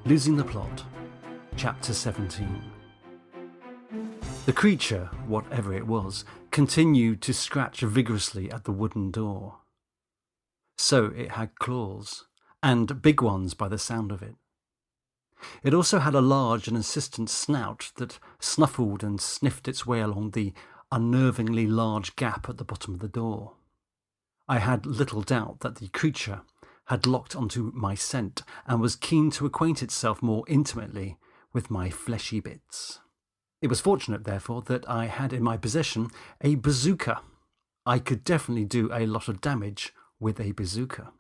Losing the Plot, Chapter 17. The creature, whatever it was, continued to scratch vigorously at the wooden door. So it had claws, and big ones by the sound of it. It also had a large and insistent snout that snuffled and sniffed its way along the unnervingly large gap at the bottom of the door. I had little doubt that the creature had locked onto my scent and was keen to acquaint itself more intimately with my fleshy bits. It was fortunate, therefore, that I had in my possession a bazooka. I could definitely do a lot of damage with a bazooka.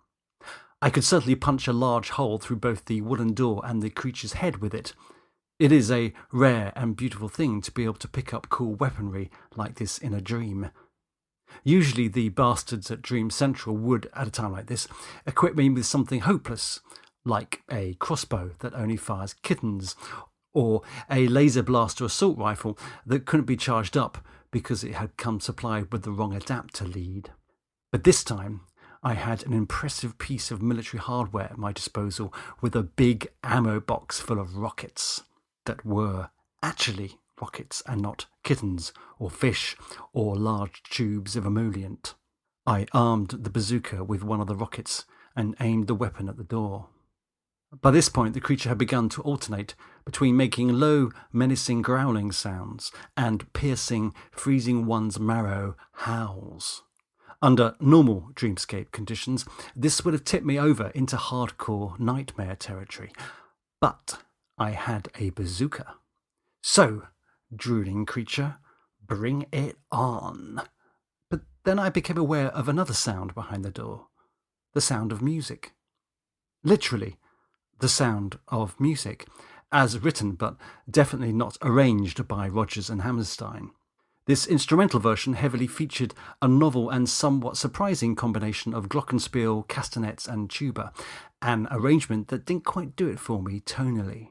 I could certainly punch a large hole through both the wooden door and the creature's head with it. It is a rare and beautiful thing to be able to pick up cool weaponry like this in a dream. Usually the bastards at Dream Central would, at a time like this, equip me with something hopeless, like a crossbow that only fires kittens, or a laser blaster assault rifle that couldn't be charged up because it had come supplied with the wrong adapter lead. But this time I had an impressive piece of military hardware at my disposal with a big ammo box full of rockets that were actually rockets and not kittens or fish or large tubes of emollient. I armed the bazooka with one of the rockets and aimed the weapon at the door. By this point the creature had begun to alternate between making low, menacing growling sounds and piercing, freezing one's marrow howls. Under normal dreamscape conditions, this would have tipped me over into hardcore nightmare territory. But I had a bazooka. So, drooling creature, bring it on. But then I became aware of another sound behind the door. The sound of music. Literally, the sound of music, as written but definitely not arranged by Rodgers and Hammerstein. This instrumental version heavily featured a novel and somewhat surprising combination of glockenspiel, castanets and tuba, an arrangement that didn't quite do it for me tonally.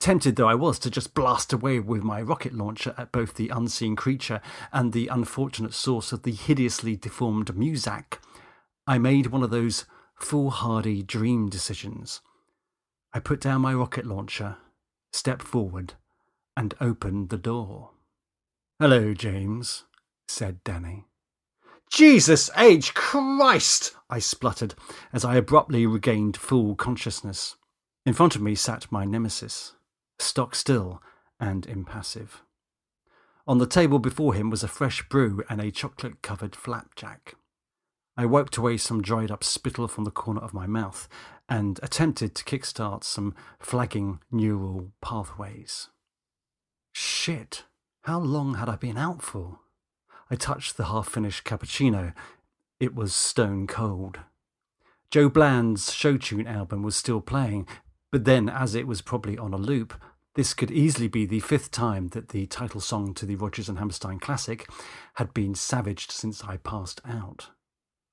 Tempted though I was to just blast away with my rocket launcher at both the unseen creature and the unfortunate source of the hideously deformed muzak, I made one of those foolhardy dream decisions. I put down my rocket launcher, stepped forward, and opened the door. "Hello, James," said Danny. "Jesus H. Christ!" I spluttered as I abruptly regained full consciousness. In front of me sat my nemesis, stock still and impassive. On the table before him was a fresh brew and a chocolate-covered flapjack. I wiped away some dried-up spittle from the corner of my mouth and attempted to kickstart some flagging neural pathways. Shit, how long had I been out for? I touched the half-finished cappuccino. It was stone cold. Joe Bland's show tune album was still playing, but then, as it was probably on a loop, this could easily be the 5th time that the title song to the Rodgers and Hammerstein classic had been savaged since I passed out.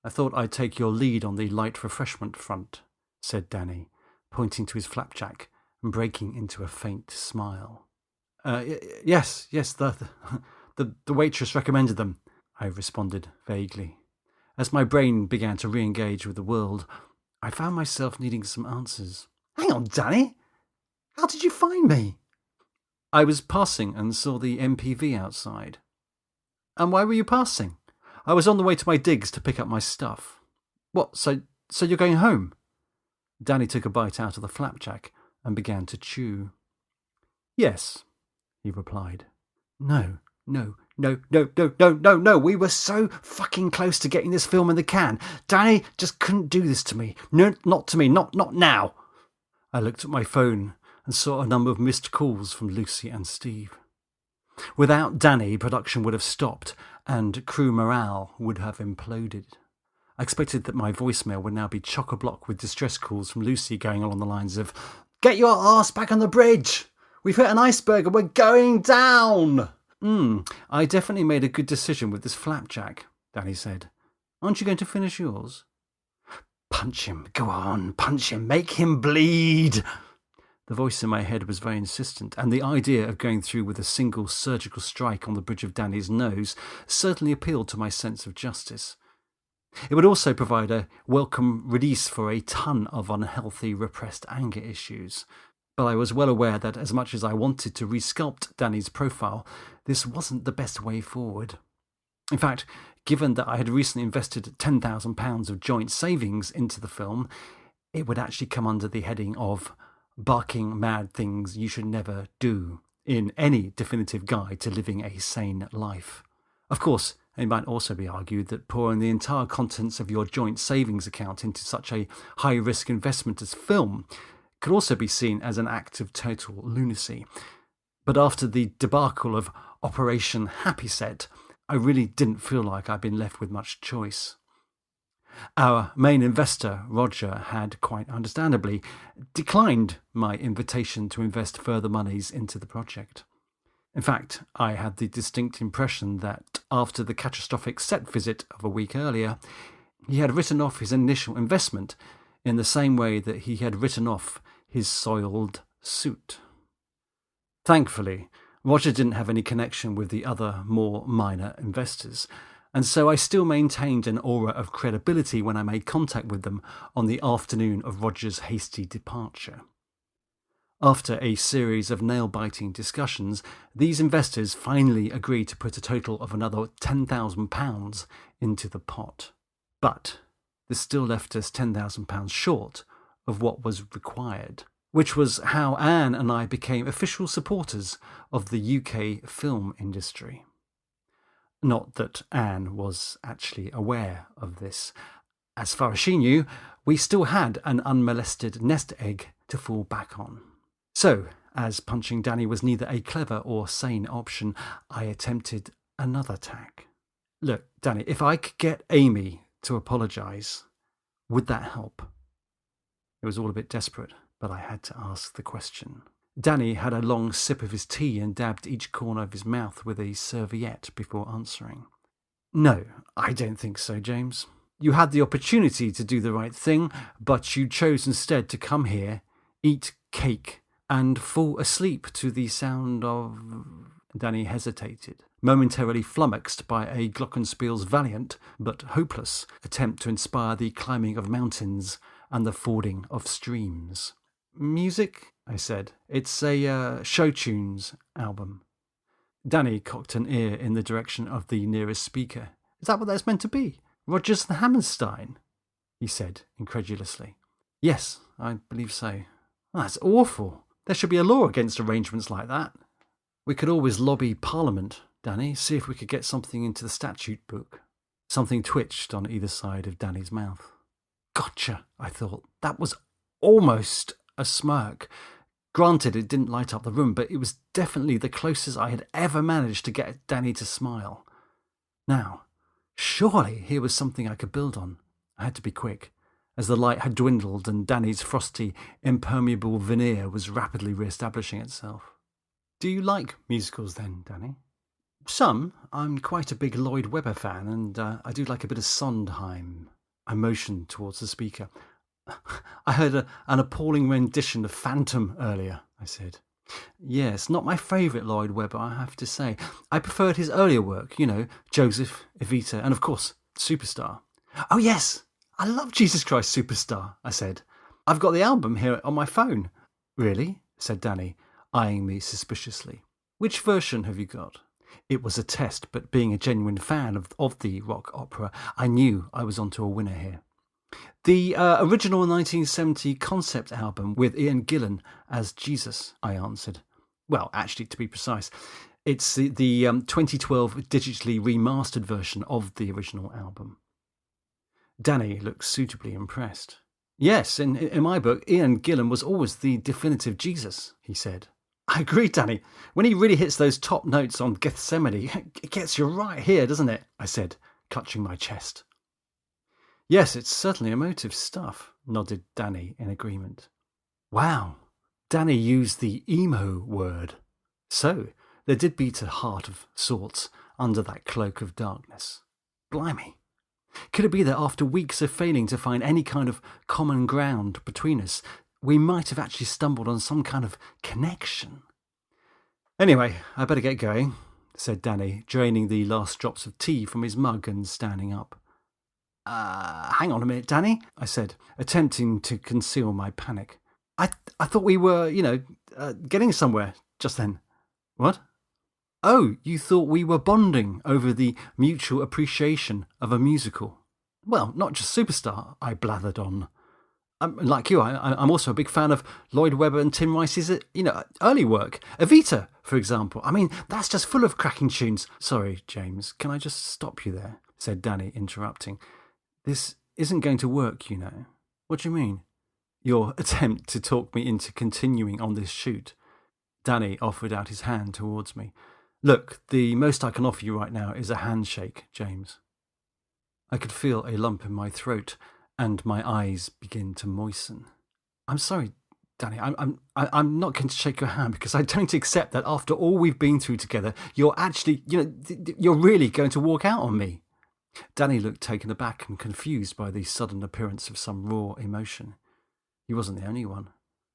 "I thought I'd take your lead on the light refreshment front," said Danny, pointing to his flapjack and breaking into a faint smile. Yes, the waitress recommended them," I responded vaguely. As my brain began to re-engage with the world, I found myself needing some answers. "Hang on, Danny. How did you find me?" "I was passing and saw the MPV outside." "And why were you passing?" "I was on the way to my digs to pick up my stuff." "What, so you're going home?" Danny took a bite out of the flapjack and began to chew. "Yes," he replied. No, we were so fucking close to getting this film in the can. Danny just couldn't do this to me. No, not to me, not now. I looked at my phone and saw a number of missed calls from Lucy and Steve. Without Danny, production would have stopped and crew morale would have imploded. I expected that my voicemail would now be chock-a-block with distress calls from Lucy going along the lines of, "Get your ass back on the bridge! We've hit an iceberg and we're going down!" I definitely made a good decision with this flapjack," Danny said. "Aren't you going to finish yours?" "Punch him, go on, punch him, make him bleed." The voice in my head was very insistent, and the idea of going through with a single surgical strike on the bridge of Danny's nose certainly appealed to my sense of justice. It would also provide a welcome release for a ton of unhealthy, repressed anger issues. But I was well aware that as much as I wanted to resculpt Danny's profile, this wasn't the best way forward. In fact, given that I had recently invested £10,000 of joint savings into the film, it would actually come under the heading of barking mad things you should never do in any definitive guide to living a sane life. Of course, it might also be argued that pouring the entire contents of your joint savings account into such a high-risk investment as film could also be seen as an act of total lunacy. But after the debacle of Operation Happy Set, I really didn't feel like I'd been left with much choice. Our main investor, Roger, had quite understandably declined my invitation to invest further monies into the project. In fact, I had the distinct impression that after the catastrophic set visit of a week earlier, he had written off his initial investment in the same way that he had written off his soiled suit. Thankfully, Roger didn't have any connection with the other, more minor investors, and so I still maintained an aura of credibility when I made contact with them on the afternoon of Roger's hasty departure. After a series of nail-biting discussions, these investors finally agreed to put a total of another £10,000 into the pot. But this still left us £10,000 short of what was required, which was how Anne and I became official supporters of the UK film industry. Not that Anne was actually aware of this. As far as she knew, we still had an unmolested nest egg to fall back on. So, as punching Danny was neither a clever or sane option, I attempted another tack. Look, Danny, if I could get Amy to apologise, would that help? It was all a bit desperate, but I had to ask the question. Danny had a long sip of his tea and dabbed each corner of his mouth with a serviette before answering. No, I don't think so, James. You had the opportunity to do the right thing, but you chose instead to come here, eat cake, and fall asleep to the sound of... Danny hesitated, momentarily flummoxed by a glockenspiel's valiant, but hopeless, attempt to inspire the climbing of mountains and the fording of streams. Music? I said. It's a show tunes album. Danny cocked an ear in the direction of the nearest speaker. Is that what that's meant to be? Rodgers and Hammerstein? He said, incredulously. Yes, I believe so. Oh, that's awful. There should be a law against arrangements like that. We could always lobby Parliament, Danny, see if we could get something into the statute book. Something twitched on either side of Danny's mouth. Gotcha, I thought. That was almost a smirk. Granted, it didn't light up the room, but it was definitely the closest I had ever managed to get Danny to smile. Now, surely here was something I could build on. I had to be quick, as the light had dwindled and Danny's frosty, impermeable veneer was rapidly re-establishing itself. Do you like musicals then, Danny? Some. I'm quite a big Lloyd Webber fan, and I do like a bit of Sondheim. I motioned towards the speaker. I heard an appalling rendition of Phantom earlier, I said. Yes, not my favourite Lloyd Webber, I have to say. I preferred his earlier work, you know, Joseph, Evita, and of course, Superstar. Oh yes, I love Jesus Christ Superstar, I said. I've got the album here on my phone. Really? Said Danny, eyeing me suspiciously. Which version have you got? It was a test, but being a genuine fan of the rock opera, I knew I was onto a winner here. The original 1970 concept album with Ian Gillan as Jesus, I answered. Well, actually, to be precise, it's the 2012 digitally remastered version of the original album. Danny looked suitably impressed. Yes, in my book, Ian Gillan was always the definitive Jesus, he said. I agree, Danny. When he really hits those top notes on Gethsemane, it gets you right here, doesn't it? I said, clutching my chest. Yes, it's certainly emotive stuff, nodded Danny in agreement. Wow, Danny used the emo word. So, there did beat a heart of sorts under that cloak of darkness. Blimey. Could it be that after weeks of failing to find any kind of common ground between us, we might have actually stumbled on some kind of connection? Anyway, I better get going, said Danny, draining the last drops of tea from his mug and standing up. Hang on a minute, Danny, I said, attempting to conceal my panic. I thought we were, getting somewhere just then. What? Oh, you thought we were bonding over the mutual appreciation of a musical. Well, not just Superstar, I blathered on. Like you, I'm also a big fan of Lloyd Webber and Tim Rice's, early work. Evita, for example. I mean, that's just full of cracking tunes. Sorry, James, can I just stop you there? Said Danny, interrupting. This isn't going to work, you know. What do you mean? Your attempt to talk me into continuing on this shoot. Danny offered out his hand towards me. Look, the most I can offer you right now is a handshake, James. I could feel a lump in my throat and my eyes begin to moisten. I'm sorry, Danny, I'm not going to shake your hand because I don't accept that after all we've been through together, you're actually, you're really going to walk out on me. Danny looked taken aback and confused by the sudden appearance of some raw emotion. He wasn't the only one.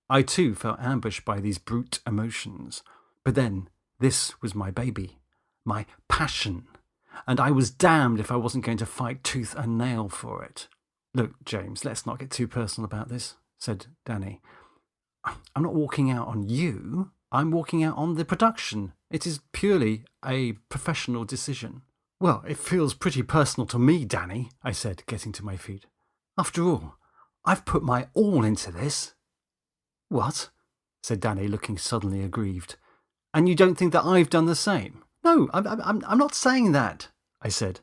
I too felt ambushed by these brute emotions. But then, this was my baby, my passion, and I was damned if I wasn't going to fight tooth and nail for it. Look, James, let's not get too personal about this, said Danny. I'm not walking out on you. I'm walking out on the production. It is purely a professional decision. Well, it feels pretty personal to me, Danny, I said, getting to my feet. After all, I've put my all into this. What? Said Danny, looking suddenly aggrieved. And you don't think that I've done the same? No, I'm not saying that, I said.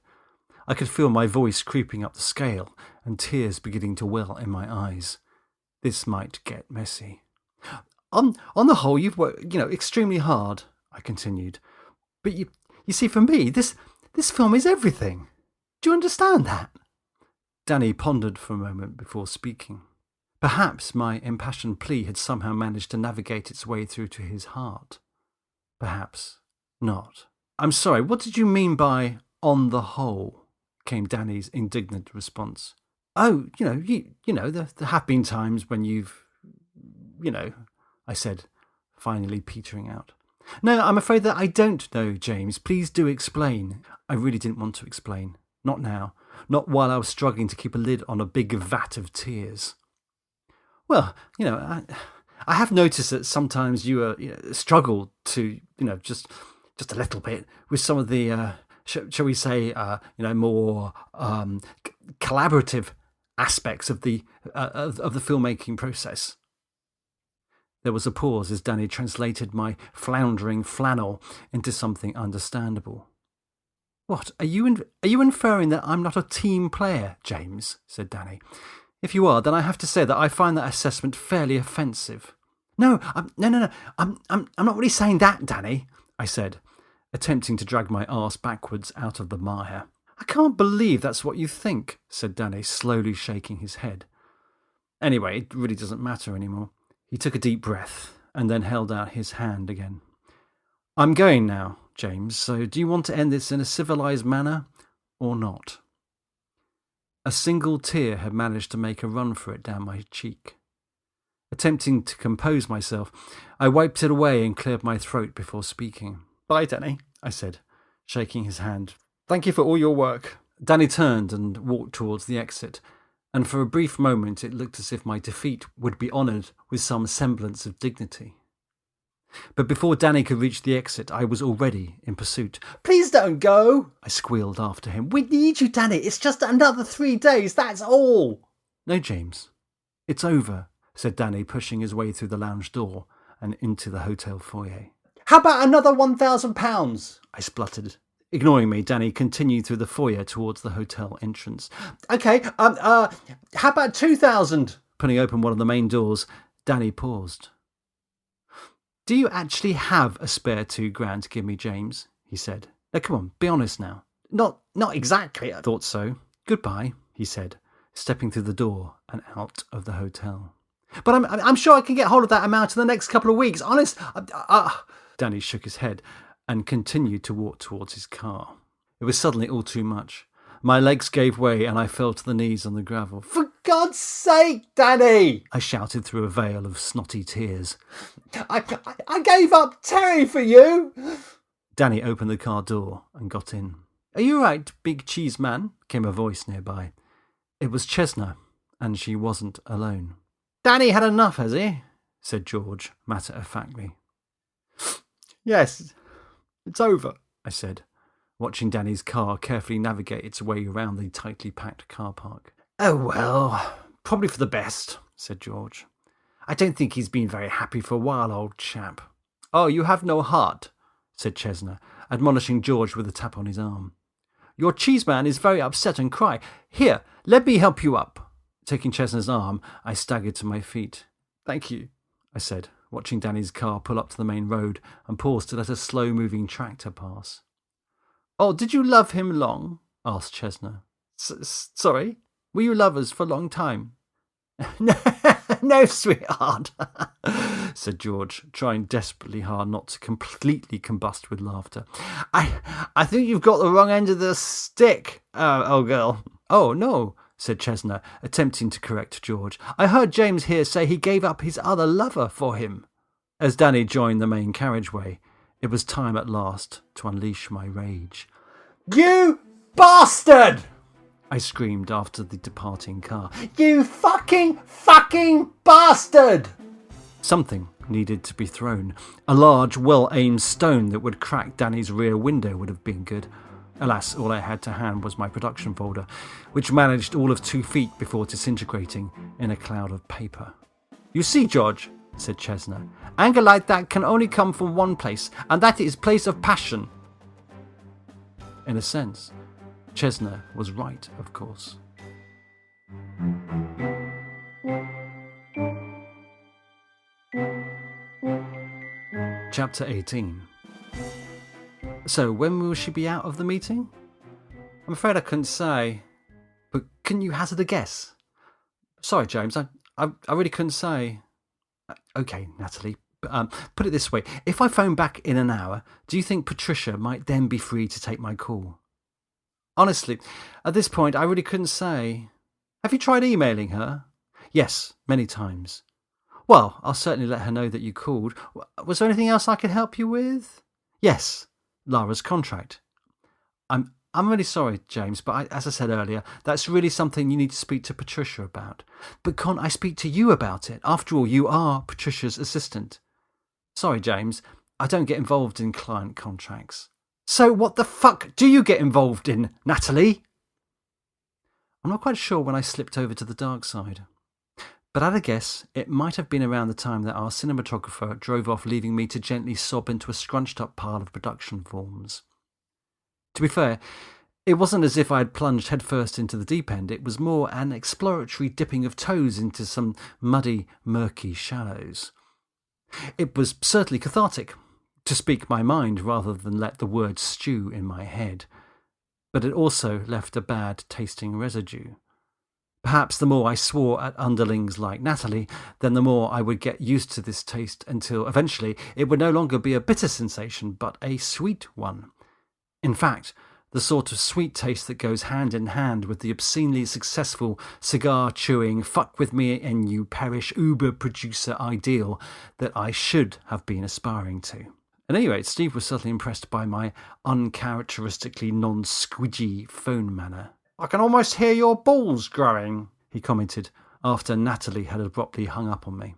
I could feel my voice creeping up the scale and tears beginning to well in my eyes. This might get messy. On the whole, you've worked, extremely hard, I continued. But you see, for me, this film is everything. Do you understand that? Danny pondered for a moment before speaking. Perhaps my impassioned plea had somehow managed to navigate its way through to his heart. Perhaps not. I'm sorry, what did you mean by on the whole? Came Danny's indignant response. Oh, there have been times when you've, I said, finally petering out. No, I'm afraid that I don't know, James. Please do explain. I really didn't want to explain. Not now. Not while I was struggling to keep a lid on a big vat of tears. Well, I have noticed that sometimes you struggle to, just a little bit with some of the, shall we say, more collaborative aspects of the filmmaking process. There was a pause as Danny translated my floundering flannel into something understandable. What, are you inferring that I'm not a team player, James? Said Danny. If you are, then I have to say that I find that assessment fairly offensive. No, I'm not really saying that, Danny, I said, attempting to drag my arse backwards out of the mire. I can't believe that's what you think, said Danny, slowly shaking his head. Anyway, it really doesn't matter anymore. He took a deep breath and then held out his hand again. I'm going now, James, so do you want to end this in a civilized manner or not? A single tear had managed to make a run for it down my cheek. Attempting to compose myself, I wiped it away and cleared my throat before speaking. Bye, Danny, I said, shaking his hand. Thank you for all your work. Danny turned and walked towards the exit, and for a brief moment it looked as if my defeat would be honoured with some semblance of dignity. But before Danny could reach the exit, I was already in pursuit. Please don't go, I squealed after him. We need you, Danny. It's just another 3 days, that's all. No, James, it's over, said Danny, pushing his way through the lounge door and into the hotel foyer. How about another £1,000? I spluttered. Ignoring me, Danny continued through the foyer towards the hotel entrance. Okay, how about 2,000? Pulling open one of the main doors, Danny paused. Do you actually have a spare £2,000 to give me, James? He said. Now, come on, be honest now. Not exactly, I thought so. Goodbye, he said, stepping through the door and out of the hotel. But I'm sure I can get hold of that amount in the next couple of weeks. Honest. Danny shook his head and continued to walk towards his car. It was suddenly all too much. My legs gave way and I fell to the knees on the gravel. For God's sake, Danny! I shouted through a veil of snotty tears. I gave up Terry for you! Danny opened the car door and got in. Are you all right, big cheese man? Came a voice nearby. It was Chesna, and she wasn't alone. Danny had enough, has he? said George, matter-of-factly. Yes, it's over, I said, watching Danny's car carefully navigate its way around the tightly packed car park. Oh, well, probably for the best, said George. I don't think he's been very happy for a while, old chap. Oh, you have no heart, said Chesner, admonishing George with a tap on his arm. Your cheeseman is very upset and cry. Here, let me help you up. Taking Chesner's arm, I staggered to my feet. Thank you, I said, watching Danny's car pull up to the main road and pause to let a slow-moving tractor pass. Oh, did you love him long? Asked Chesner. Sorry? Were you lovers for a long time? No, sweetheart, said George, trying desperately hard not to completely combust with laughter. I think you've got the wrong end of the stick, old girl. Oh, no, said Chesner, attempting to correct George. I heard James here say he gave up his other lover for him. As Danny joined the main carriageway, it was time at last to unleash my rage. You bastard! I screamed after the departing car. You fucking bastard! Something needed to be thrown. A large, well-aimed stone that would crack Danny's rear window would have been good. Alas, all I had to hand was my production folder, which managed all of 2 feet before disintegrating in a cloud of paper. You see, George, said Chesner, anger like that can only come from one place, and that is place of passion. In a sense, Chesner was right, of course. Chapter 18. So, when will she be out of the meeting? I'm afraid I couldn't say. But can you hazard a guess? Sorry, James, I really couldn't say. Okay, Natalie, put it this way. If I phone back in an hour, do you think Patricia might then be free to take my call? Honestly, at this point, I really couldn't say. Have you tried emailing her? Yes, many times. Well, I'll certainly let her know that you called. Was there anything else I could help you with? Yes, Lara's contract. I'm really sorry, James, but as I said earlier, that's really something you need to speak to Patricia about. But can't I speak to you about it? After all, you are Patricia's assistant. Sorry, James, I don't get involved in client contracts. So what the fuck do you get involved in, Natalie? I'm not quite sure when I slipped over to the dark side. But at a guess, it might have been around the time that our cinematographer drove off, leaving me to gently sob into a scrunched-up pile of production forms. To be fair, it wasn't as if I had plunged headfirst into the deep end. It was more an exploratory dipping of toes into some muddy, murky shallows. It was certainly cathartic, to speak my mind rather than let the words stew in my head, but it also left a bad-tasting residue. Perhaps the more I swore at underlings like Natalie, then the more I would get used to this taste until eventually it would no longer be a bitter sensation, but a sweet one. In fact, the sort of sweet taste that goes hand in hand with the obscenely successful cigar-chewing, fuck-with-me-and-you-perish Uber-producer ideal that I should have been aspiring to. At any rate, Steve was certainly impressed by my uncharacteristically non-squidgy phone manner. I can almost hear your balls growing, he commented, after Natalie had abruptly hung up on me.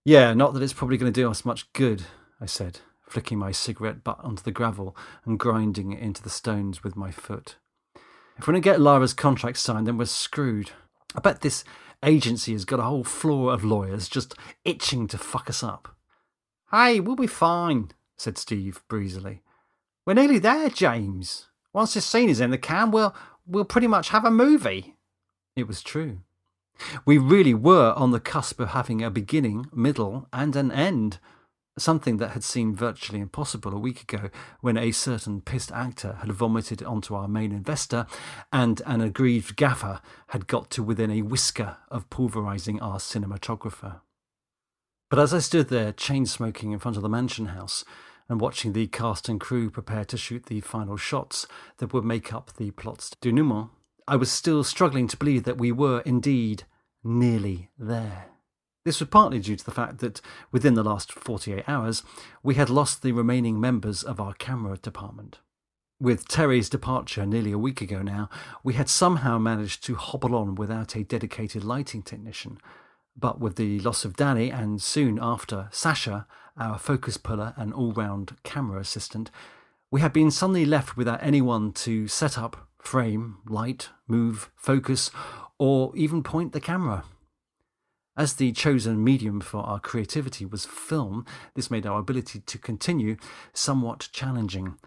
Yeah, not that it's probably going to do us much good, I said, flicking my cigarette butt onto the gravel and grinding it into the stones with my foot. If we don't get Lara's contract signed, then we're screwed. I bet this agency has got a whole floor of lawyers just itching to fuck us up. Hey, we'll be fine, said Steve breezily. We're nearly there, James. Once this scene is in the can, we'll pretty much have a movie. It was true. We really were on the cusp of having a beginning, middle, and an end, something that had seemed virtually impossible a week ago when a certain pissed actor had vomited onto our main investor and an aggrieved gaffer had got to within a whisker of pulverising our cinematographer. But as I stood there chain-smoking in front of the mansion house and watching the cast and crew prepare to shoot the final shots that would make up the plot's denouement, I was still struggling to believe that we were indeed nearly there. This was partly due to the fact that within the last 48 hours, we had lost the remaining members of our camera department. With Terry's departure nearly a week ago now, we had somehow managed to hobble on without a dedicated lighting technician, But with the loss of Danny and soon after Sasha, our focus puller and all-round camera assistant, we had been suddenly left without anyone to set up, frame, light, move, focus, or even point the camera. As the chosen medium for our creativity was film, this made our ability to continue somewhat challenging.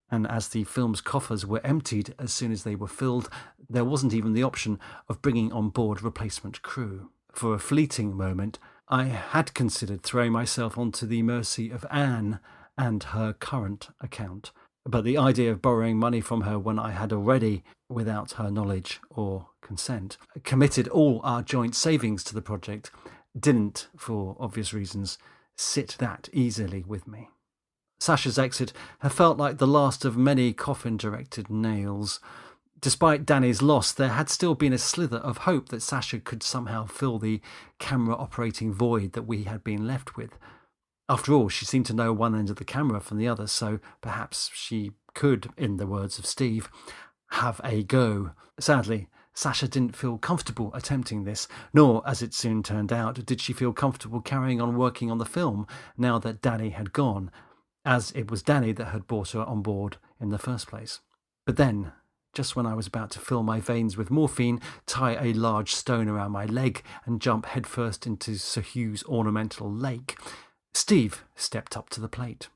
And as the film's coffers were emptied as soon as they were filled, there wasn't even the option of bringing on board replacement crew. For a fleeting moment, I had considered throwing myself onto the mercy of Anne and her current account. But the idea of borrowing money from her when I had already, without her knowledge or consent, committed all our joint savings to the project didn't, for obvious reasons, sit that easily with me. Sasha's exit had felt like the last of many coffin-directed nails. Despite Danny's loss, there had still been a slither of hope that Sasha could somehow fill the camera-operating void that we had been left with. After all, she seemed to know one end of the camera from the other, so perhaps she could, in the words of Steve, have a go. Sadly, Sasha didn't feel comfortable attempting this, nor, as it soon turned out, did she feel comfortable carrying on working on the film now that Danny had gone, as it was Danny that had brought her on board in the first place. But then, just when I was about to fill my veins with morphine, tie a large stone around my leg, and jump headfirst into Sir Hugh's ornamental lake, Steve stepped up to the plate.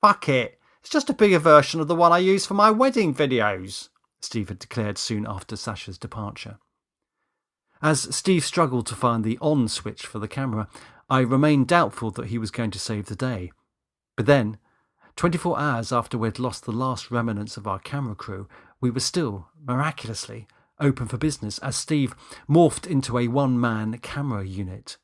"Fuck it, it's just a bigger version of the one I use for my wedding videos," Steve had declared soon after Sasha's departure. As Steve struggled to find the on switch for the camera, I remained doubtful that he was going to save the day. But then, 24 hours after we'd lost the last remnants of our camera crew, we were still, miraculously, open for business as Steve morphed into a one-man camera unit.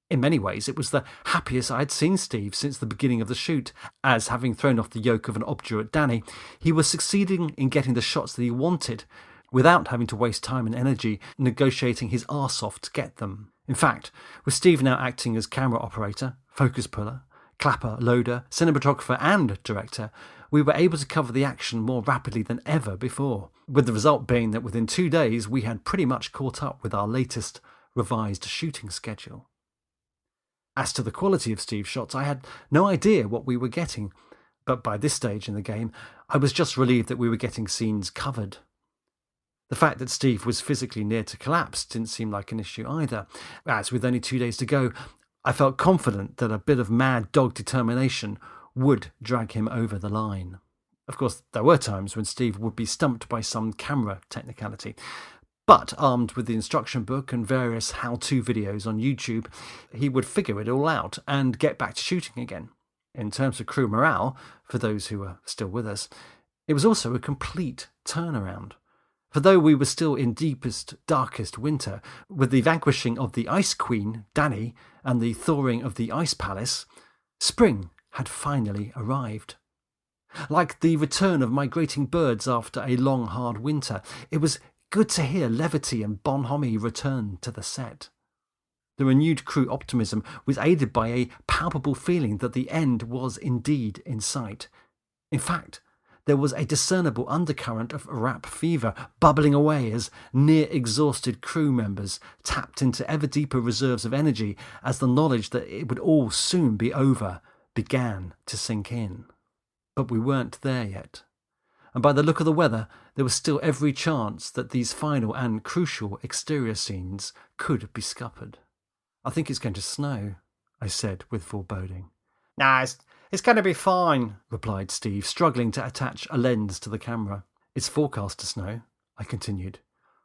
In many ways, it was the happiest I had seen Steve since the beginning of the shoot, as, having thrown off the yoke of an obdurate Danny, he was succeeding in getting the shots that he wanted, without having to waste time and energy negotiating his arse off to get them. In fact, with Steve now acting as camera operator, focus puller, clapper, loader, cinematographer and director, we were able to cover the action more rapidly than ever before, with the result being that within 2 days we had pretty much caught up with our latest revised shooting schedule. As to the quality of Steve's shots, I had no idea what we were getting, but by this stage in the game, I was just relieved that we were getting scenes covered. The fact that Steve was physically near to collapse didn't seem like an issue either, as with only 2 days to go, I felt confident that a bit of mad dog determination would drag him over the line. Of course, there were times when Steve would be stumped by some camera technicality, but armed with the instruction book and various how-to videos on YouTube, he would figure it all out and get back to shooting again. In terms of crew morale, for those who were still with us, it was also a complete turnaround. For though we were still in deepest, darkest winter, with the vanquishing of the Ice Queen, Danny, and the thawing of the Ice Palace, spring had finally arrived. Like the return of migrating birds after a long, hard winter, it was good to hear levity and bonhomie return to the set. The renewed crew optimism was aided by a palpable feeling that the end was indeed in sight. In fact, there was a discernible undercurrent of rap fever bubbling away as near-exhausted crew members tapped into ever deeper reserves of energy as the knowledge that it would all soon be over began to sink in. But we weren't there yet. And by the look of the weather, there was still every chance that these final and crucial exterior scenes could be scuppered. "I think it's going to snow," I said with foreboding. "Nah, it's going to be fine," replied Steve, struggling to attach a lens to the camera. "It's forecast to snow," I continued.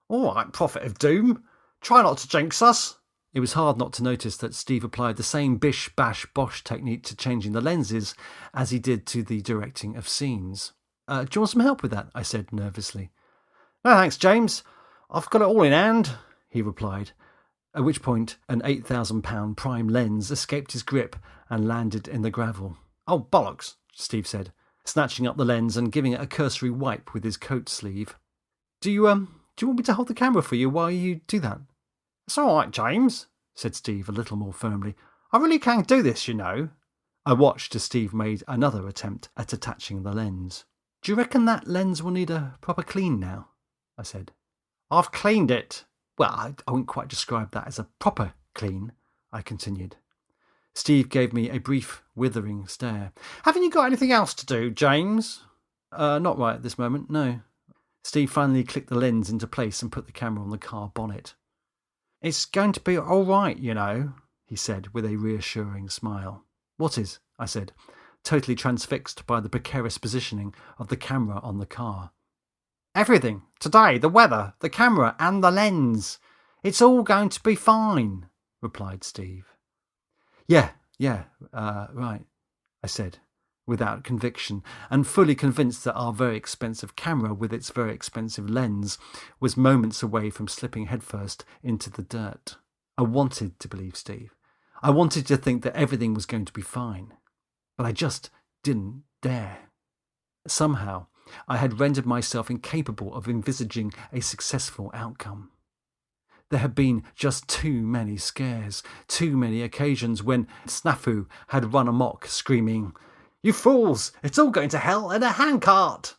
"All right, prophet of doom. Try not to jinx us." It was hard not to notice that Steve applied the same bish-bash-bosh technique to changing the lenses as he did to the directing of scenes. "Do you want some help with that?" I said nervously. "No thanks, James. I've got it all in hand," he replied, at which point an £8,000 prime lens escaped his grip and landed in the gravel. "Oh, bollocks," Steve said, snatching up the lens and giving it a cursory wipe with his coat sleeve. Do you want me to hold the camera for you while you do that?" "It's all right, James," said Steve a little more firmly. "I really can't do this, you know." I watched as Steve made another attempt at attaching the lens. "Do you reckon that lens will need a proper clean now?" I said. "I've cleaned it." Well, I wouldn't quite describe that as a proper clean, I continued. Steve gave me a brief, withering stare. Haven't you got anything else to do, James? Not right at this moment, no. Steve finally clicked the lens into place and put the camera on the car bonnet. It's going to be all right, you know, he said with a reassuring smile. What is? I said, totally transfixed by the precarious positioning of the camera on the car. Everything. Today, the weather, the camera and the lens. It's all going to be fine, replied Steve. Yeah, right, I said, without conviction, and fully convinced that our very expensive camera with its very expensive lens was moments away from slipping headfirst into the dirt. I wanted to believe Steve. I wanted to think that everything was going to be fine, but I just didn't dare. Somehow, I had rendered myself incapable of envisaging a successful outcome. There had been just too many scares, too many occasions when Snafu had run amok, screaming, "You fools! It's all going to hell in a handcart!"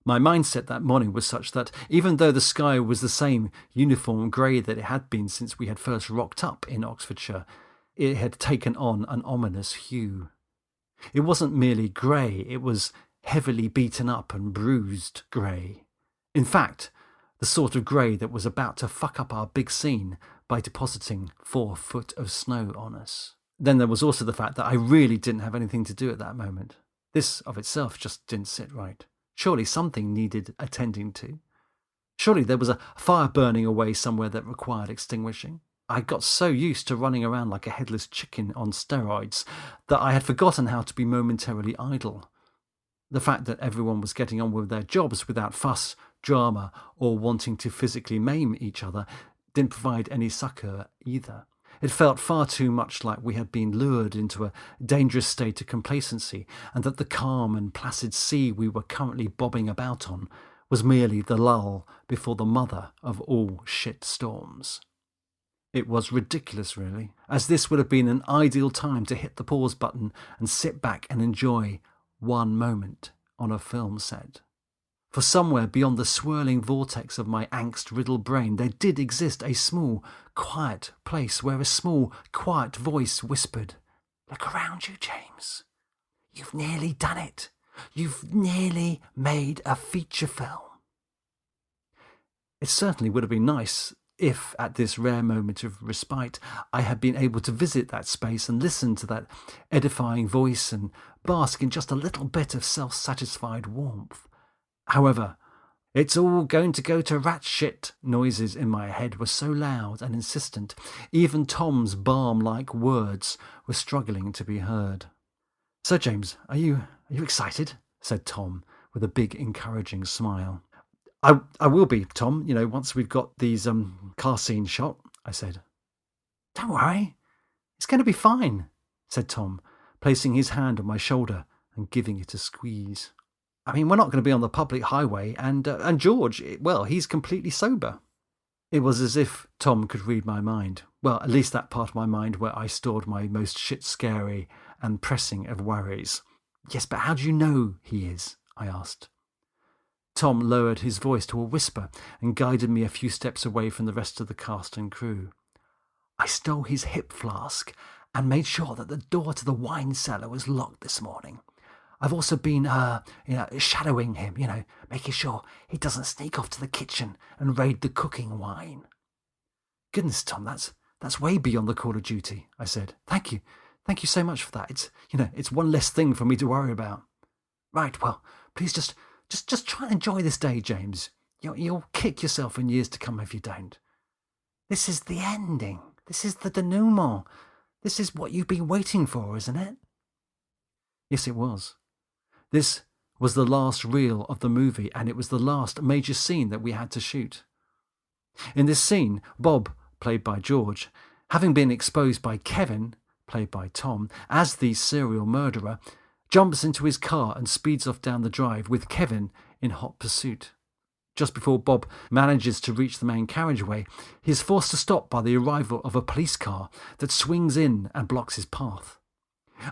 My mindset that morning was such that, even though the sky was the same uniform grey that it had been since we had first rocked up in Oxfordshire, it had taken on an ominous hue. It wasn't merely grey, it was heavily beaten up and bruised grey. In fact, the sort of grey that was about to fuck up our big scene by depositing 4 foot of snow on us. Then there was also the fact that I really didn't have anything to do at that moment. This of itself just didn't sit right. Surely something needed attending to. Surely there was a fire burning away somewhere that required extinguishing. I got so used to running around like a headless chicken on steroids that I had forgotten how to be momentarily idle. The fact that everyone was getting on with their jobs without fuss, drama, or wanting to physically maim each other didn't provide any succour either. It felt far too much like we had been lured into a dangerous state of complacency, and that the calm and placid sea we were currently bobbing about on was merely the lull before the mother of all shit storms. It was ridiculous, really, as this would have been an ideal time to hit the pause button and sit back and enjoy one moment on a film set. For somewhere beyond the swirling vortex of my angst-riddled brain, there did exist a small, quiet place where a small, quiet voice whispered, "Look around you, James. You've nearly done it. You've nearly made a feature film." It certainly would have been nice if, at this rare moment of respite, I had been able to visit that space and listen to that edifying voice and bask in just a little bit of self-satisfied warmth. However, "It's all going to go to rat shit" noises in my head were so loud and insistent, even Tom's balm-like words were struggling to be heard. "So, James, are you excited?" said Tom, with a big encouraging smile. I will be, Tom, once we've got these car scenes shot," I said. "Don't worry, it's going to be fine," said Tom, placing his hand on my shoulder and giving it a squeeze. "I mean, we're not going to be on the public highway, and George, well, he's completely sober." It was as if Tom could read my mind. Well, at least that part of my mind where I stored my most shit-scary and pressing of worries. "Yes, but how do you know he is?" I asked. Tom lowered his voice to a whisper and guided me a few steps away from the rest of the cast and crew. "I stole his hip flask and made sure that the door to the wine cellar was locked this morning. I've also been, shadowing him, making sure he doesn't sneak off to the kitchen and raid the cooking wine." "Goodness, Tom, that's way beyond the call of duty," I said. Thank you so much for that. It's one less thing for me to worry about." "Right, well, please just try and enjoy this day, James. You'll kick yourself in years to come if you don't. This is the ending. This is the denouement. This is what you've been waiting for, isn't it?" Yes, it was. This was the last reel of the movie, and it was the last major scene that we had to shoot. In this scene, Bob, played by George, having been exposed by Kevin, played by Tom, as the serial murderer, jumps into his car and speeds off down the drive with Kevin in hot pursuit. Just before Bob manages to reach the main carriageway, he is forced to stop by the arrival of a police car that swings in and blocks his path.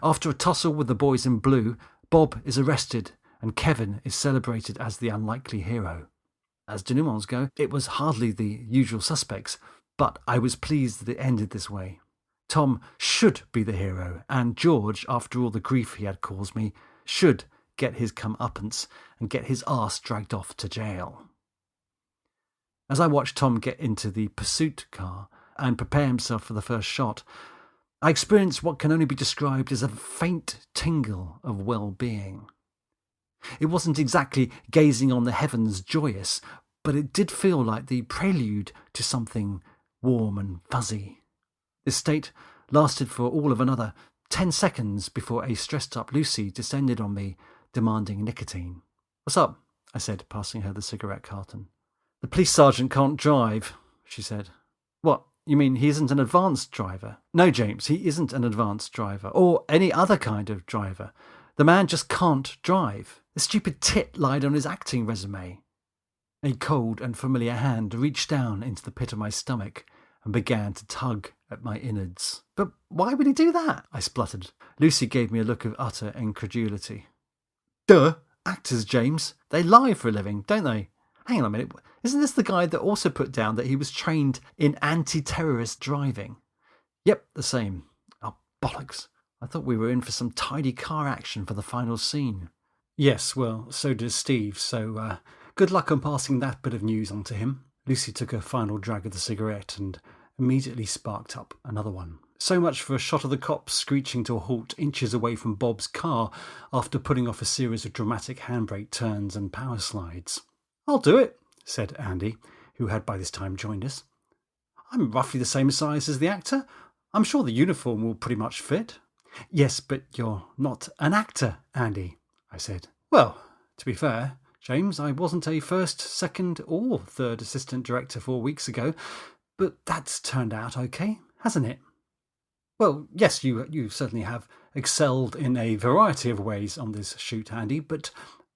After a tussle with the boys in blue, Bob is arrested and Kevin is celebrated as the unlikely hero. As denouements go, it was hardly the usual suspects, But I was pleased that it ended this way. Tom should be the hero, and George, after all the grief he had caused me, should get his comeuppance and get his arse dragged off to jail. As I watched Tom get into the pursuit car and prepare himself for the first shot, I experienced what can only be described as a faint tingle of well-being. It wasn't exactly gazing on the heavens joyous, but it did feel like the prelude to something warm and fuzzy. This state lasted for all of another 10 seconds before a stressed-up Lucy descended on me, demanding nicotine. "What's up?" I said, passing her the cigarette carton. "The police sergeant can't drive," she said. "What? You mean he isn't an advanced driver?" "No, James, he isn't an advanced driver, or any other kind of driver. The man just can't drive. The stupid tit lied on his acting resume." A cold and familiar hand reached down into the pit of my stomach and began to tug at my innards. "But why would he do that?" I spluttered. Lucy gave me a look of utter incredulity. "Duh! Actors, James. They lie for a living, don't they? Hang on a minute. Isn't this the guy that also put down that he was trained in anti-terrorist driving?" "Yep, the same." "Oh, bollocks. I thought we were in for some tidy car action for the final scene." "Yes, well, so does Steve, so good luck on passing that bit of news on to him." Lucy took a final drag of the cigarette and immediately sparked up another one. So much for a shot of the cops screeching to a halt inches away from Bob's car after putting off a series of dramatic handbrake turns and power slides. "I'll do it," said Andy, who had by this time joined us. "I'm roughly the same size as the actor. I'm sure the uniform will pretty much fit." "Yes, but you're not an actor, Andy," I said. "Well, to be fair, James, I wasn't a first, second or third assistant director 4 weeks ago, but that's turned out okay, hasn't it?" "Well, yes, you certainly have excelled in a variety of ways on this shoot, Andy, but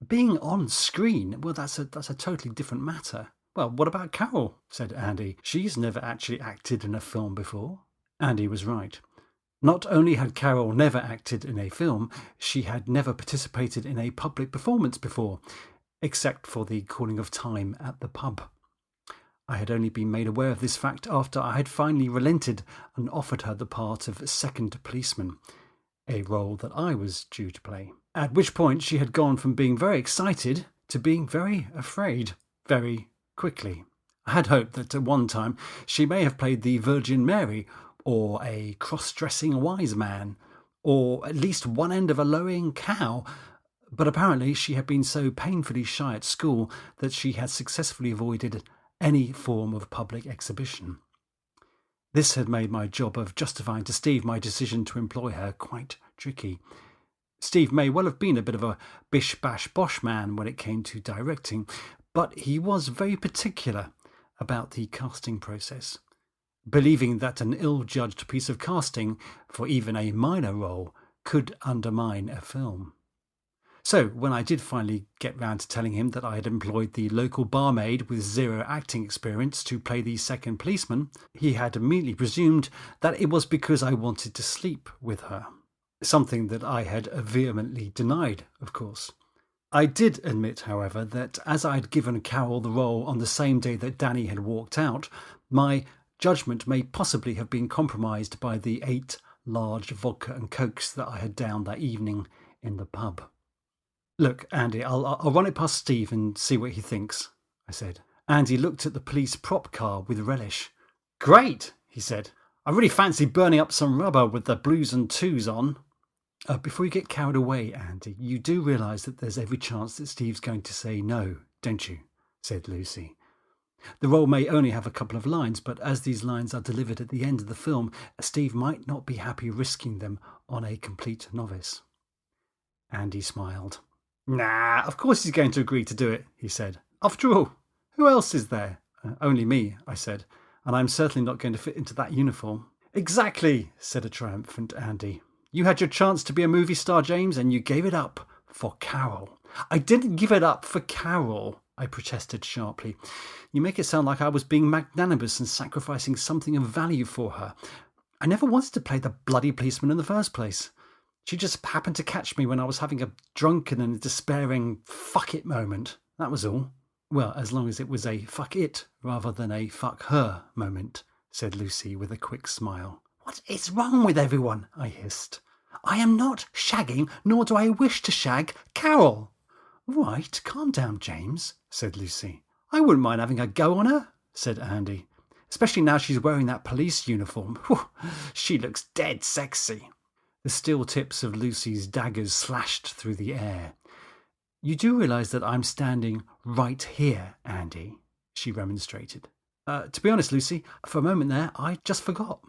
being on screen, well, that's a totally different matter." "Well, what about Carol?" said Andy. "She's never actually acted in a film before." Andy was right. Not only had Carol never acted in a film, she had never participated in a public performance before, except for the calling of time at the pub. I had only been made aware of this fact after I had finally relented and offered her the part of second policeman, a role that I was due to play. At which point she had gone from being very excited to being very afraid, very quickly. I had hoped that at one time she may have played the Virgin Mary, or a cross-dressing wise man, or at least one end of a lowing cow, but apparently she had been so painfully shy at school that she had successfully avoided any form of public exhibition. This had made my job of justifying to Steve my decision to employ her quite tricky. Steve may well have been a bit of a bish-bash-bosh man when it came to directing, but he was very particular about the casting process, believing that an ill-judged piece of casting for even a minor role could undermine a film. So when I did finally get round to telling him that I had employed the local barmaid with zero acting experience to play the second policeman, he had immediately presumed that it was because I wanted to sleep with her, something that I had vehemently denied, of course. I did admit, however, that as I had given Carol the role on the same day that Danny had walked out, my judgment may possibly have been compromised by the 8 large vodka and cokes that I had downed that evening in the pub. "Look, Andy, I'll run it past Steve and see what he thinks," I said. Andy looked at the police prop car with relish. "Great," he said. "I really fancy burning up some rubber with the blues and twos on." Before you get carried away, Andy, you do realise that there's every chance that Steve's going to say no, don't you?" said Lucy. "The role may only have a couple of lines, but as these lines are delivered at the end of the film, Steve might not be happy risking them on a complete novice." Andy smiled. "Nah, of course he's going to agree to do it," he said. "After all, who else is there?" "Only me," I said, "and I'm certainly not going to fit into that uniform." "Exactly," said a triumphant Andy. "You had your chance to be a movie star, James, and you gave it up for Carol." "I didn't give it up for Carol," I protested sharply. "You make it sound like I was being magnanimous and sacrificing something of value for her. I never wanted to play the bloody policeman in the first place. She just happened to catch me when I was having a drunken and despairing fuck it moment. That was all." "Well, as long as it was a fuck it rather than a fuck her moment," said Lucy with a quick smile. What is wrong with everyone? I hissed. I am not shagging, nor do I wish to shag Carol. Right, calm down, James, said Lucy. I wouldn't mind having a go on her, said Andy, especially now she's wearing that police uniform. Whew, she looks dead sexy. The steel tips of Lucy's daggers slashed through the air. You do realise that I'm standing right here, Andy, she remonstrated. To be honest, Lucy, for a moment there, I just forgot.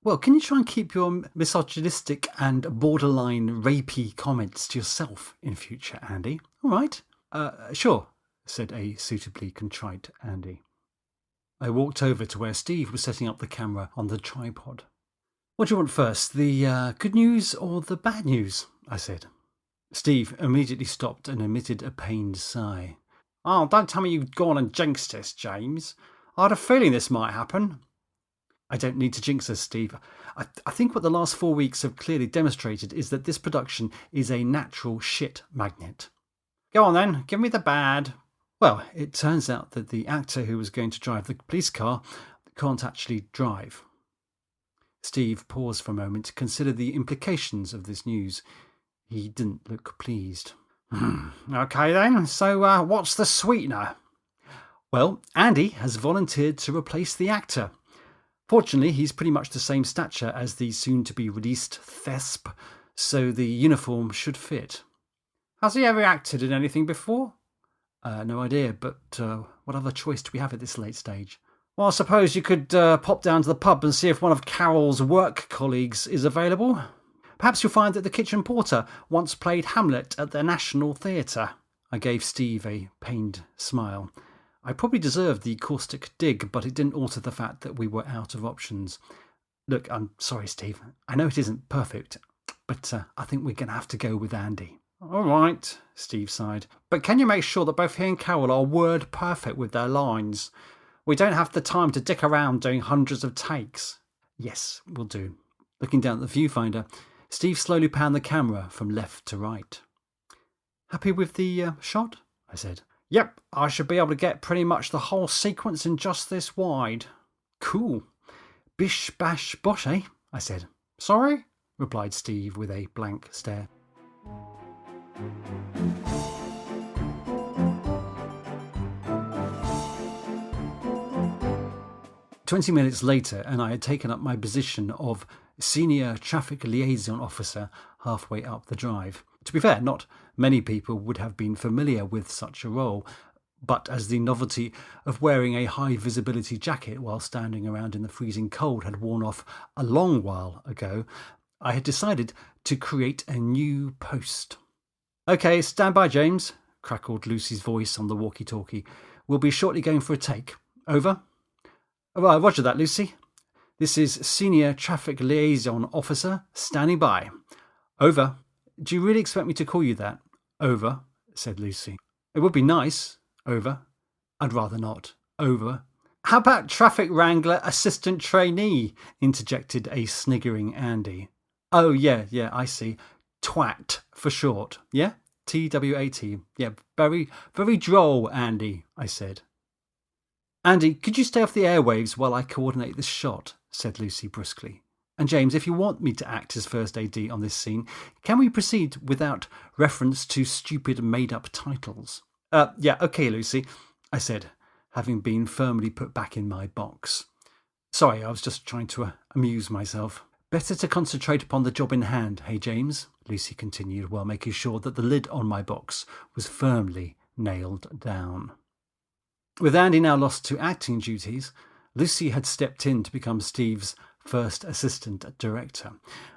Well, can you try and keep your misogynistic and borderline rapey comments to yourself in future, Andy? All right. Sure, said a suitably contrite Andy. I walked over to where Steve was setting up the camera on the tripod. What do you want first, the good news or the bad news? I said. Steve immediately stopped and emitted a pained sigh. Oh, don't tell me you've gone and jinxed this, James. I had a feeling this might happen. I don't need to jinx us, Steve. I think what the last 4 weeks have clearly demonstrated is that this production is a natural shit magnet. Go on then, give me the bad. Well, it turns out that the actor who was going to drive the police car can't actually drive. Steve paused for a moment to consider the implications of this news. He didn't look pleased. Okay then, so what's the sweetener? Well, Andy has volunteered to replace the actor. Fortunately, he's pretty much the same stature as the soon-to-be-released Thesp, so the uniform should fit. Has he ever acted in anything before? No idea, but what other choice do we have at this late stage? Well, I suppose you could pop down to the pub and see if one of Carol's work colleagues is available. Perhaps you'll find that the kitchen porter once played Hamlet at the National Theatre. I gave Steve a pained smile. I probably deserved the caustic dig, but it didn't alter the fact that we were out of options. Look, I'm sorry, Steve. I know it isn't perfect, but I think we're going to have to go with Andy. All right, Steve sighed. But can you make sure that both he and Carol are word perfect with their lines? We don't have the time to dick around doing hundreds of takes. Yes, we'll do. Looking down at the viewfinder, Steve slowly panned the camera from left to right. Happy with the shot? I said. Yep, I should be able to get pretty much the whole sequence in just this wide. Cool. Bish bash bosh, eh? I said. Sorry? Replied Steve with a blank stare. "20 minutes later, and I had taken up my position of senior traffic liaison officer halfway up the drive. To be fair, not many people would have been familiar with such a role, but as the novelty of wearing a high-visibility jacket while standing around in the freezing cold had worn off a long while ago, I had decided to create a new post. "Okay, stand by, James," crackled Lucy's voice on the walkie-talkie. "We'll be shortly going for a take. Over?" Roger that, Lucy. This is Senior Traffic Liaison Officer, standing by. Over. Do you really expect me to call you that? Over, said Lucy. It would be nice. Over. I'd rather not. Over. How about Traffic Wrangler Assistant Trainee? Interjected a sniggering Andy. Oh, yeah, I see. Twat, for short. Yeah? TWAT. Yeah, very, very droll, Andy, I said. Andy, could you stay off the airwaves while I coordinate this shot? Said Lucy brusquely. And James, if you want me to act as first AD on this scene, can we proceed without reference to stupid made-up titles? Yeah, okay, Lucy, I said, having been firmly put back in my box. Sorry, I was just trying to amuse myself. Better to concentrate upon the job in hand, hey, James? Lucy continued while making sure that the lid on my box was firmly nailed down. With Andy now lost to acting duties, Lucy had stepped in to become Steve's first assistant director,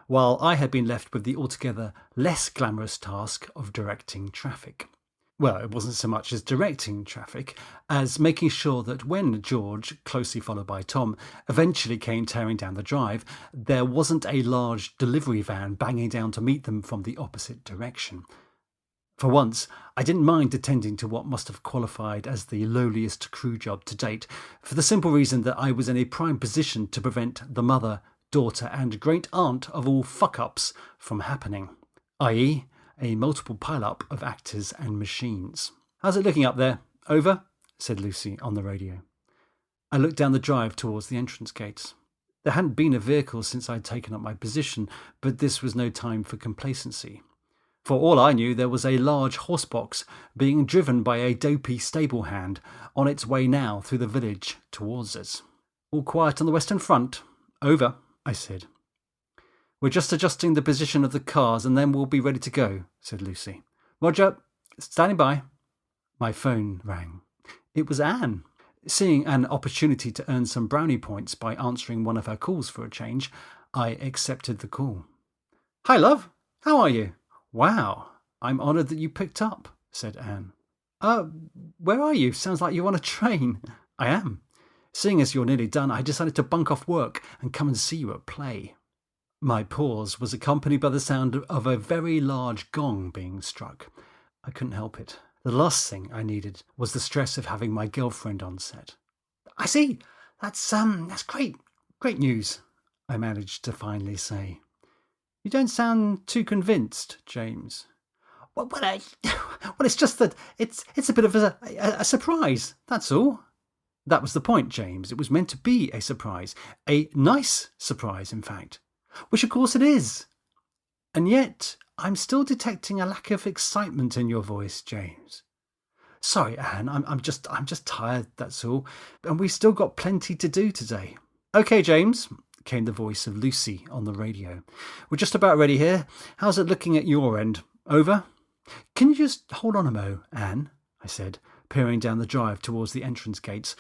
while I had been left with the altogether less glamorous task of directing traffic. Well, it wasn't so much as directing traffic as making sure that when George, closely followed by Tom, eventually came tearing down the drive, there wasn't a large delivery van banging down to meet them from the opposite direction. For once, I didn't mind attending to what must have qualified as the lowliest crew job to date, for the simple reason that I was in a prime position to prevent the mother, daughter and great-aunt of all fuck-ups from happening, i.e., a multiple pile-up of actors and machines. How's it looking up there? Over? Said Lucy on the radio. I looked down the drive towards the entrance gates. There hadn't been a vehicle since I'd taken up my position, but this was no time for complacency. For all I knew, there was a large horsebox being driven by a dopey stable hand on its way now through the village towards us. All quiet on the western front. Over, I said. We're just adjusting the position of the cars and then we'll be ready to go, said Lucy. Roger, standing by. My phone rang. It was Anne. Seeing an opportunity to earn some brownie points by answering one of her calls for a change, I accepted the call. Hi, love. How are you? Wow, I'm honoured that you picked up, said Anne. Where are you? Sounds like you're on a train. I am. Seeing as you're nearly done, I decided to bunk off work and come and see you at play. My pause was accompanied by the sound of a very large gong being struck. I couldn't help it. The last thing I needed was the stress of having my girlfriend on set. I see. That's great. Great news, I managed to finally say. You don't sound too convinced, James. Well, it's just that it's a bit of a surprise, that's all. That was the point, James. It was meant to be a surprise. A nice surprise, in fact. Which, of course, it is. And yet, I'm still detecting a lack of excitement in your voice, James. Sorry, Anne, I'm just tired, that's all. And we've still got plenty to do today. OK, James, came the voice of Lucy on the radio. We're just about ready here. How's it looking at your end? Over? Can you just hold on a mo, Anne? I said, peering down the drive towards the entrance gates.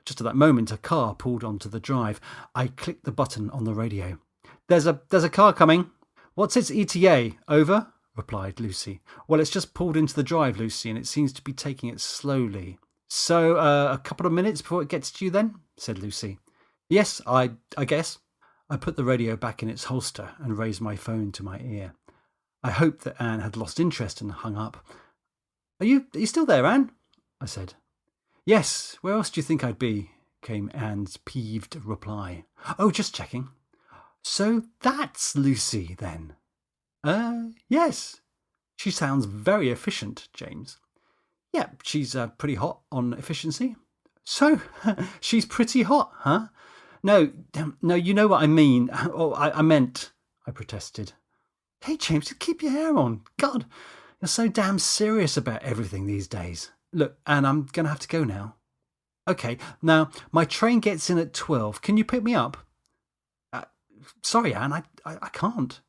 Just at that moment, a car pulled onto the drive. I clicked the button on the radio. There's a car coming. What's its ETA? Over? Replied Lucy. Well, it's just pulled into the drive, Lucy, and it seems to be taking it slowly. So, a couple of minutes before it gets to you then? Said Lucy. Yes, I guess. I put the radio back in its holster and raised my phone to my ear. I hoped that Anne had lost interest and hung up. Are you still there, Anne? I said. Yes, where else do you think I'd be? Came Anne's peeved reply. Oh, just checking. So that's Lucy, then? Yes. She sounds very efficient, James. Yeah, she's pretty hot on efficiency. So, she's pretty hot, huh? No, you know what I mean. Oh, I meant, I protested. Hey, James, keep your hair on. God, you're so damn serious about everything these days. Look, Anne, I'm going to have to go now. OK, now, my train gets in at 12. Can you pick me up? Sorry, Anne, I can't.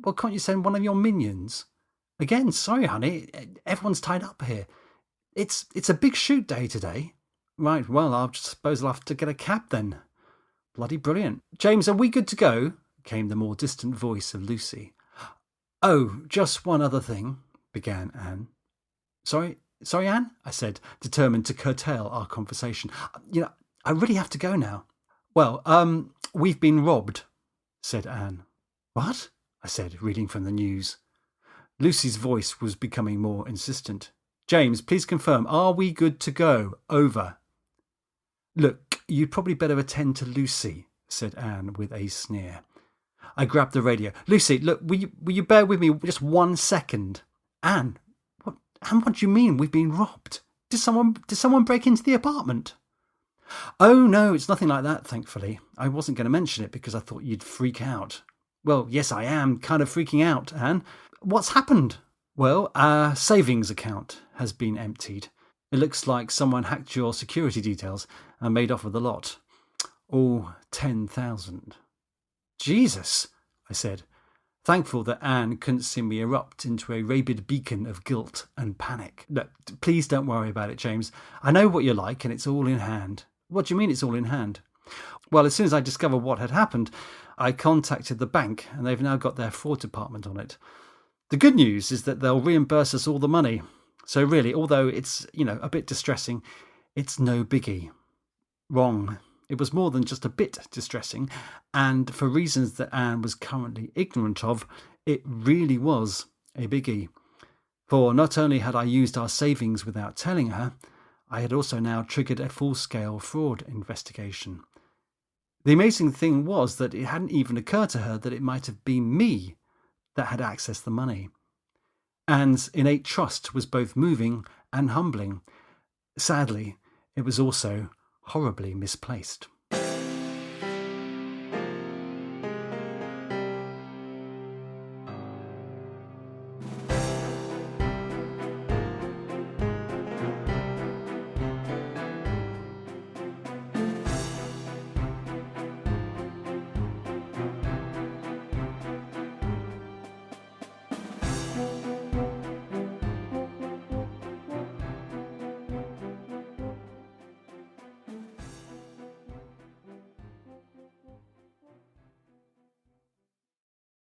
Well, can't you send one of your minions? Again, sorry, honey, everyone's tied up here. It's a big shoot day today. Right, well, I suppose I'll have to get a cab then. Bloody brilliant. James, are we good to go? Came the more distant voice of Lucy. Oh, just one other thing, began Anne. Sorry, Anne, I said, determined to curtail our conversation. I really have to go now. Well, we've been robbed, said Anne. What? I said, reading from the news. Lucy's voice was becoming more insistent. James, please confirm, are we good to go? Over. Look, you'd probably better attend to Lucy, said Anne with a sneer. I grabbed the radio. Lucy, look, will you bear with me just 1 second? Anne, what do you mean we've been robbed? Did someone break into the apartment? Oh, no, it's nothing like that, thankfully. I wasn't going to mention it because I thought you'd freak out. Well, yes, I am kind of freaking out, Anne. What's happened? Well, our savings account has been emptied. It looks like someone hacked your security details and made off with the lot. All 10,000. Jesus, I said, thankful that Anne couldn't see me erupt into a rabid beacon of guilt and panic. Look, please don't worry about it, James. I know what you're like and it's all in hand. What do you mean it's all in hand? Well, as soon as I discovered what had happened, I contacted the bank and they've now got their fraud department on it. The good news is that they'll reimburse us all the money. So really, although it's, a bit distressing, it's no biggie. Wrong. It was more than just a bit distressing, and for reasons that Anne was currently ignorant of, it really was a biggie. For not only had I used our savings without telling her, I had also now triggered a full-scale fraud investigation. The amazing thing was that it hadn't even occurred to her that it might have been me that had accessed the money. Anne's innate trust was both moving and humbling. Sadly, it was also horribly misplaced.